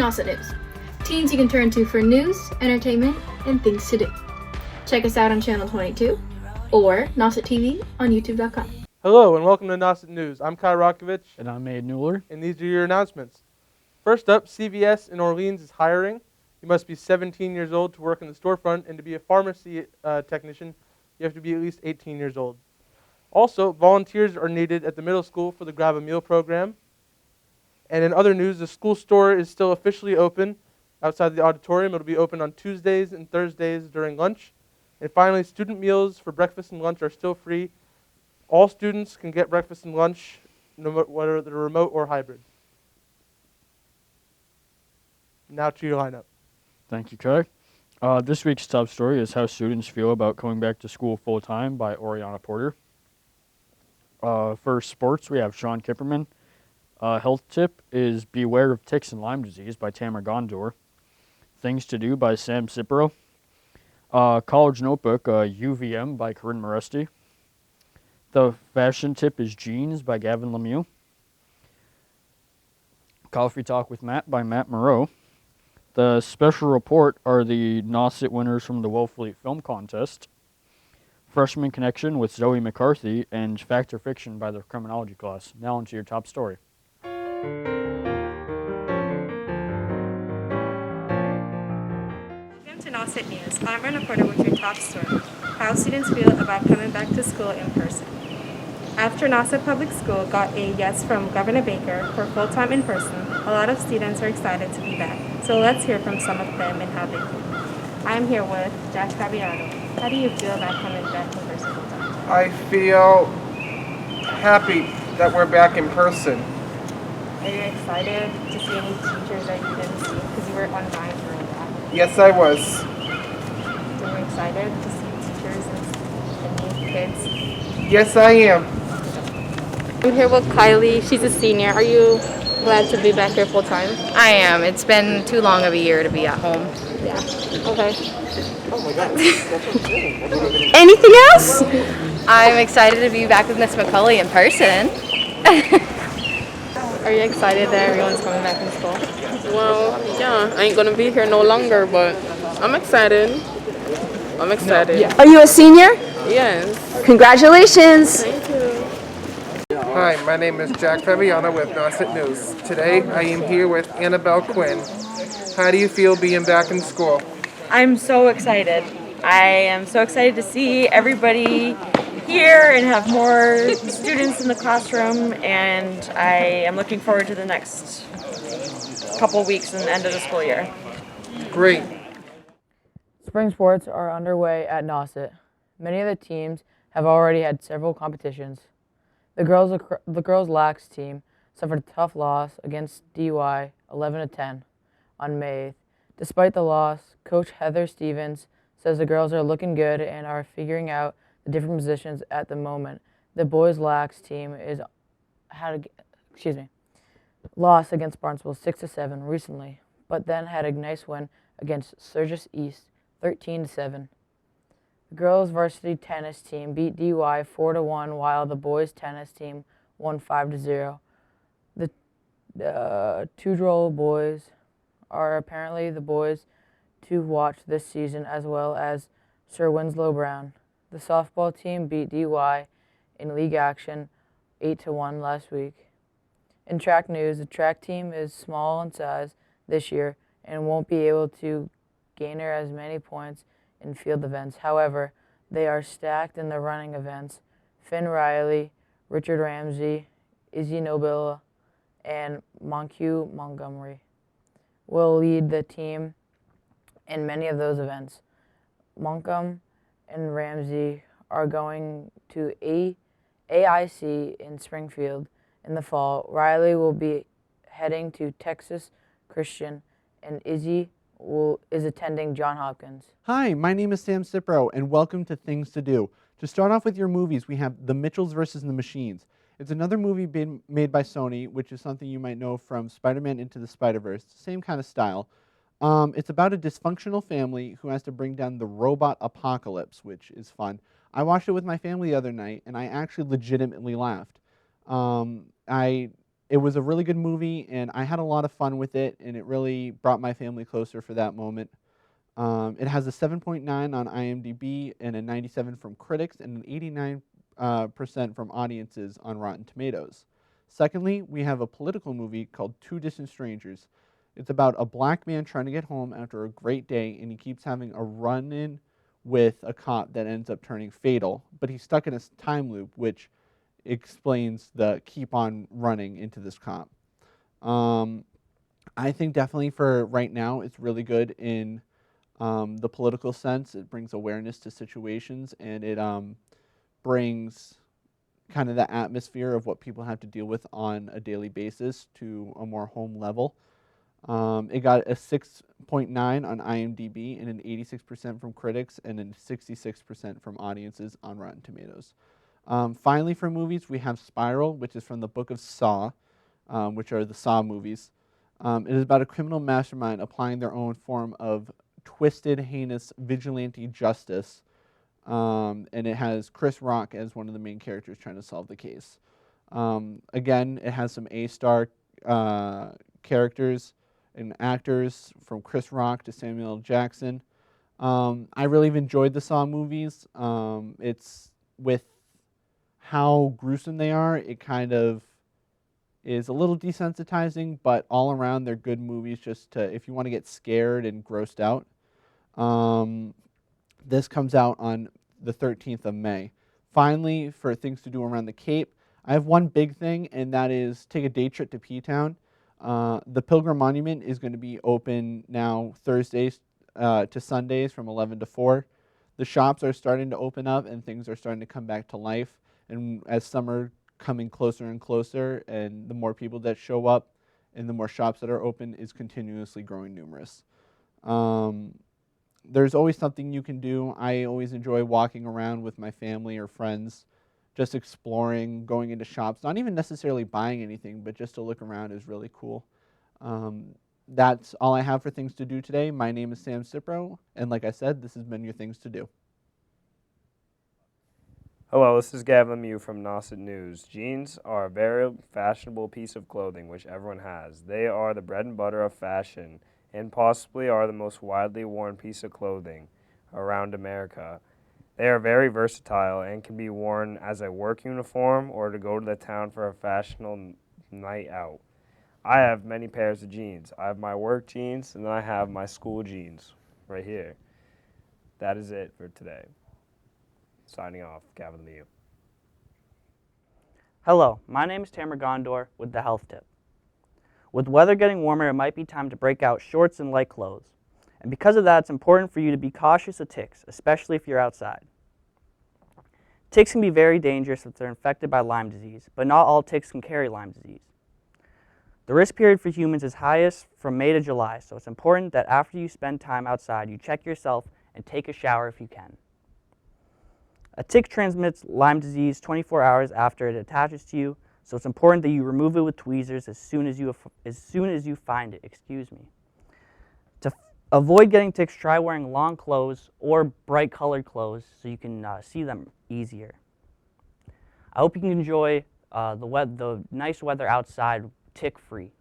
Nauset News. Teens you can turn to for news, entertainment, and things to do. Check us out on Channel 22 or Nauset TV on YouTube.com. Hello and welcome to Nauset News. I'm Kai Rokovich. And I'm Aid Newler. And these are your announcements. First up, CVS in Orleans is hiring. You must be 17 years old to work in the storefront, and to be a pharmacy technician, you have to be at least 18 years old. Also, volunteers are needed at the middle school for the Grab a Meal program. And in other news, the school store is still officially open outside the auditorium. It'll be open on Tuesdays and Thursdays during lunch. And finally, student meals for breakfast and lunch are still free. All students can get breakfast and lunch, no matter whether they're remote or hybrid. Now to your lineup. Thank you, Kai. This week's top story is how students feel about coming back to school full-time by Oriana Porter. For sports, we have Sean Kipperman. Health tip is Beware of Ticks and Lyme Disease by Tamara Gondor. Things to Do by Sam Cipro. College Notebook, UVM by Corinne Moresti. The fashion tip is Jeans by Gavin Lemieux. Coffee Talk with Matt by Matt Moreau. The special report are the Nauset winners from the Wellfleet Film Contest. Freshman Connection with Zoe McCarthy, and Fact or Fiction by the Criminology class. Now onto your top story. Welcome to Nauset News. I'm a reporter with your top story. How students feel about coming back to school in person. After Nauset Public School got a yes from Governor Baker for full-time in person, a lot of students are excited to be back. So let's hear from some of them and how they feel. I'm here with Jack Fabiano. How do you feel about coming back in person full-time? I feel happy that we're back in person. Are you excited to see any teachers that you didn't see because you were online for a while? Yes, I was. So you're excited to see teachers and new kids? Yes, I am. I'm here with Kylie. She's a senior. Are you glad to be back here full time? I am. It's been too long of a year to be at home. Yeah. Okay. Oh my God. Anything else? I'm excited to be back with Miss McCulley in person. Are you excited that everyone's coming back in school? Well, yeah, I ain't gonna be here no longer, but I'm excited. Are you a senior? Yes. Congratulations. Thank you. Hi, my name is Jack Fabiano with Nauset News. Today, I am here with Annabelle Quinn. How do you feel being back in school? I'm so excited. I am so excited to see everybody here and have more students in the classroom, and I am looking forward to the next couple weeks and the end of the school year. Great. Spring sports are underway at Nauset. Many of the teams have already had several competitions. The girls Lax team suffered a tough loss against DY 11-10 on May 8th. Despite the loss, Coach Heather Stevens says the girls are looking good and are figuring out the different positions at the moment. The boys Lax team lost against Barnesville 6-7 recently, but then had a nice win against Sturgis East 13-7. The girls varsity tennis team beat DY 4-1, while the boys tennis team won 5-0. The two droll boys are apparently the boys to watch this season, as well as Sir Winslow Brown. The softball team beat DY in league action 8-1 last week. In track news, the track team is small in size this year and won't be able to garner as many points in field events. However, they are stacked in the running events. Finn Riley, Richard Ramsey, Izzy Nobile, and Monque Montgomery will lead the team in many of those events. Montcalm and Ramsey are going to AIC in Springfield in the fall. Riley will be heading to Texas Christian, and Izzy is attending Johns Hopkins. Hi, my name is Sam Cipro, and welcome to Things to Do. To start off with your movies, we have The Mitchells vs. the Machines. It's another movie made by Sony, which is something you might know from Spider-Man Into the Spider-Verse. Same kind of style. It's about a dysfunctional family who has to bring down the robot apocalypse, which is fun. I watched it with my family the other night, and I actually legitimately laughed. it was a really good movie, and I had a lot of fun with it, and it really brought my family closer for that moment. It has a 7.9 on IMDb and a 97 from critics and an 89% from audiences on Rotten Tomatoes. Secondly, we have a political movie called Two Distant Strangers. It's about a black man trying to get home after a great day, and he keeps having a run-in with a cop that ends up turning fatal, but he's stuck in a time loop, which explains the keep on running into this cop. I think definitely for right now, it's really good in the political sense. It brings awareness to situations, and it brings kind of the atmosphere of what people have to deal with on a daily basis to a more home level. It got a 6.9 on IMDb and an 86% from critics and a 66% from audiences on Rotten Tomatoes. Finally, for movies, we have Spiral, which is from the book of Saw, which are the Saw movies. It is about a criminal mastermind applying their own form of twisted, heinous vigilante justice, and it has Chris Rock as one of the main characters trying to solve the case. Again, it has some A-star characters and actors, from Chris Rock to Samuel L. Jackson. I really enjoyed the Saw movies. It's with how gruesome they are, it kind of is a little desensitizing, but all around they're good movies just to, if you want to get scared and grossed out. This comes out on the 13th of May. Finally, for things to do around the Cape, I have one big thing, and that is take a day trip to P-Town. The Pilgrim Monument is going to be open now Thursdays to Sundays from 11 to 4. The shops are starting to open up, and things are starting to come back to life. And as summer coming closer and closer, and the more people that show up and the more shops that are open is continuously growing numerous. There's always something you can do. I always enjoy walking around with my family or friends, just exploring, going into shops, not even necessarily buying anything, but just to look around is really cool. That's all I have for Things to Do today. My name is Sam Cipro, and like I said, this has been your Things to Do. Hello, this is Gavin Lemieux from Nauset News. Jeans are a very fashionable piece of clothing which everyone has. They are the bread and butter of fashion and possibly are the most widely worn piece of clothing around America. They are very versatile and can be worn as a work uniform or to go to the town for a fashionable night out. I have many pairs of jeans. I have my work jeans and then I have my school jeans right here. That is it for today. Signing off, Gavin Lemieux. Hello, my name is Tamara Gondor with the Health Tip. With weather getting warmer, it might be time to break out shorts and light clothes. And because of that, it's important for you to be cautious of ticks, especially if you're outside. Ticks can be very dangerous if they're infected by Lyme disease, but not all ticks can carry Lyme disease. The risk period for humans is highest from May to July, so it's important that after you spend time outside, you check yourself and take a shower if you can. A tick transmits Lyme disease 24 hours after it attaches to you, so it's important that you remove it with tweezers as soon as you find it. To avoid getting ticks, try wearing long clothes or bright colored clothes so you can see them easier. I hope you can enjoy the nice weather outside, tick-free.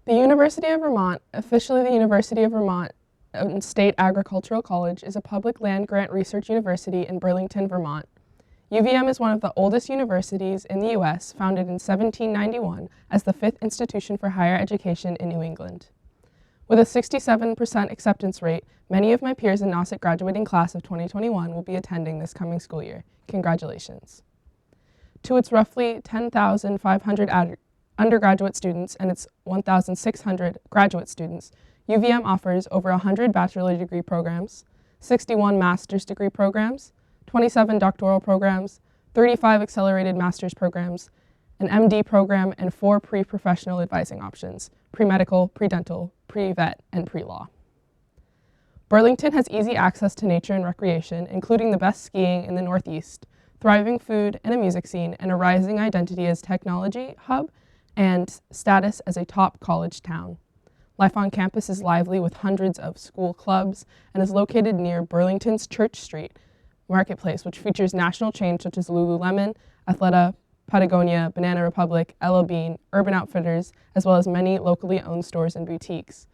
The University of Vermont, officially the University of Vermont State Agricultural College, is a public land-grant research university in Burlington, Vermont. UVM is one of the oldest universities in the U.S., founded in 1791 as the fifth institution for higher education in New England. With a 67% acceptance rate, many of my peers in Nauset graduating class of 2021 will be attending this coming school year. Congratulations. To its roughly 10,500 undergraduate students and its 1,600 graduate students, UVM offers over 100 bachelor degree programs, 61 master's degree programs, 27 doctoral programs, 35 accelerated master's programs, an MD program, and 4 pre-professional advising options: pre-medical, pre-dental, pre-vet, and pre-law. Burlington has easy access to nature and recreation, including the best skiing in the Northeast, thriving food and a music scene, and a rising identity as technology hub and status as a top college town. Life on campus is lively with hundreds of school clubs and is located near Burlington's Church Street Marketplace, which features national chains such as Lululemon, Athleta, Patagonia, Banana Republic, Ella Bean, Urban Outfitters, as well as many locally owned stores and boutiques.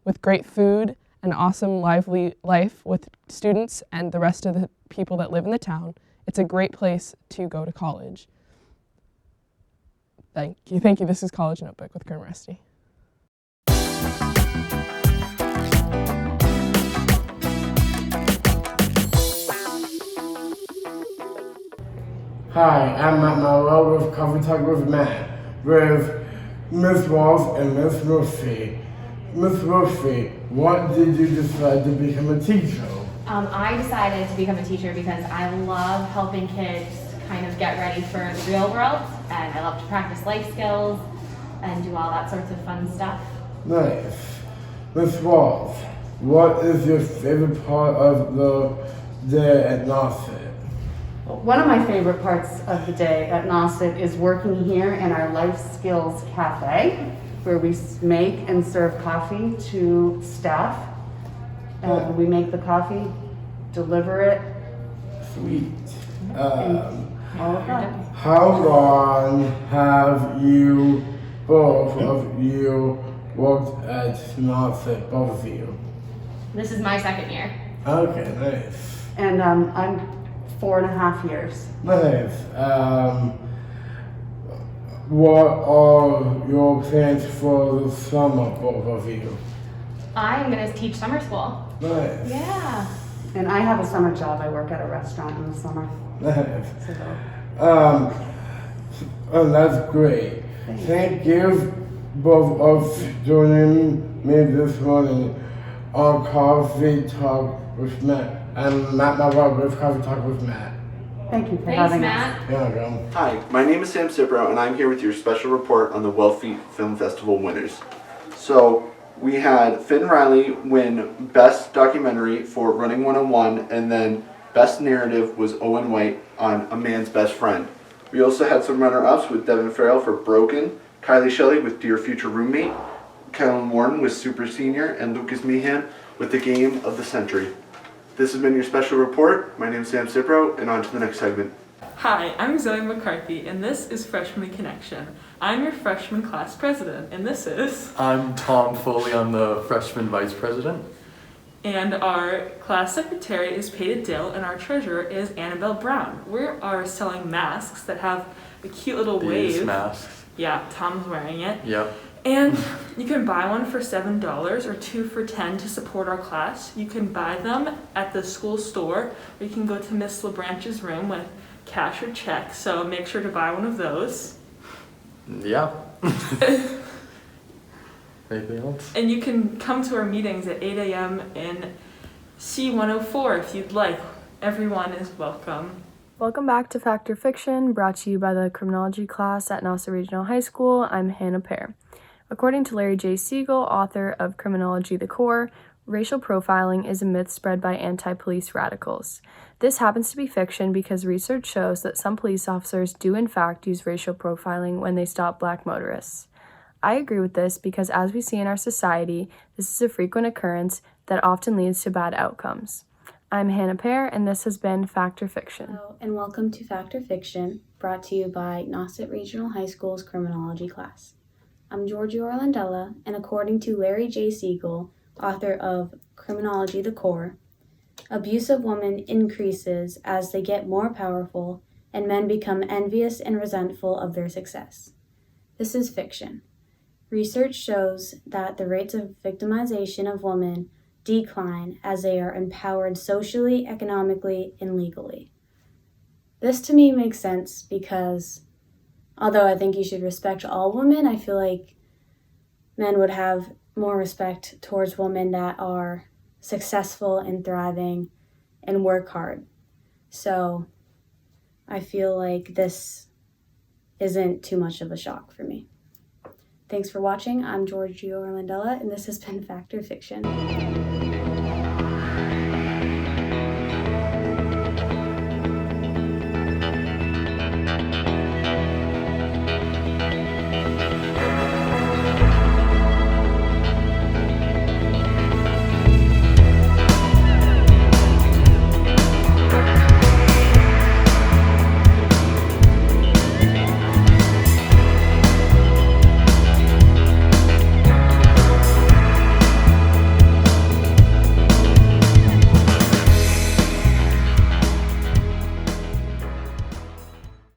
With great food and awesome lively life with students and the rest of the people that live in the town, it's a great place to go to college. Thank you. This is College Notebook with Kern Rusty. Hi, I'm Matt Marlowe with Coffee Talk with Matt, with Miss Walls and Miss Murphy. Miss Murphy, what did you decide to become a teacher? I decided to become a teacher because I love helping kids kind of get ready for the real world, and I love to practice life skills and do all that sorts of fun stuff. Nice. Miss Walls, what is your favorite part of the day at Nauset? One of my favorite parts of the day at Nauset is working here in our Life Skills Cafe, where we make and serve coffee to staff. We make the coffee, deliver it. Sweet. All of that. How long have you, both of you, worked at Nauset, both of you? This is my second year. Okay, nice. And I'm 4.5 years. Nice. What are your plans for the summer, both of you? I'm going to teach summer school. Nice. Yeah. And I have a summer job. I work at a restaurant in the summer. Nice. So. And that's great. Thank you both of joining me this morning on Coffee Talk with Matt. I'm Matt Marlowe with Coffee Talk with Matt. Thank you for Thanks, having Matt. us. You're welcome. Hi, my name is Sam Cipro, and I'm here with your special report on the Wellfleet Film Festival winners. So, we had Finn Riley win Best Documentary for Running 101, and then Best Narrative was Owen White on A Man's Best Friend. We also had some runner-ups with Devin Farrell for Broken, Kylie Shelley with Dear Future Roommate, Kellen Warren with Super Senior, and Lucas Meehan with The Game of the Century. This has been your special report. My name is Sam Cipro, and on to the next segment. Hi, I'm Zoe McCarthy, and this is Freshman Connection. I'm your freshman class president, and this is... I'm Tom Foley, I'm the freshman vice president. And our class secretary is Peta Dill, and our treasurer is Annabelle Brown. We are selling masks that have a cute little These wave. masks. Yeah, Tom's wearing it. Yep. And you can buy one for $7 or 2 for $10 to support our class. You can buy them at the school store, or you can go to Miss LeBranch's room with cash or check. So make sure to buy one of those. Yeah. Anything else? And you can come to our meetings at 8 a.m. in C104 if you'd like. Everyone is welcome. Welcome back to Fact or Fiction, brought to you by the Criminology class at Nauset Regional High School. I'm Hannah Pear. According to Larry J. Siegel, author of Criminology: The Core, racial profiling is a myth spread by anti-police radicals. This happens to be fiction because research shows that some police officers do in fact use racial profiling when they stop black motorists. I agree with this because, as we see in our society, this is a frequent occurrence that often leads to bad outcomes. I'm Hannah Pear, and this has been Fact or Fiction. Hello, and welcome to Fact or Fiction, brought to you by Nauset Regional High School's Criminology class. I'm Georgia Orlandella, and according to Larry J. Siegel, author of Criminology: The Core, abuse of women increases as they get more powerful, and men become envious and resentful of their success. This is fiction. Research shows that the rates of victimization of women decline as they are empowered socially, economically, and legally. This to me makes sense because although I think you should respect all women, I feel like men would have more respect towards women that are successful and thriving and work hard. So I feel like this isn't too much of a shock for me. Thanks for watching. I'm Georgia Orlandella, and this has been Fact or Fiction.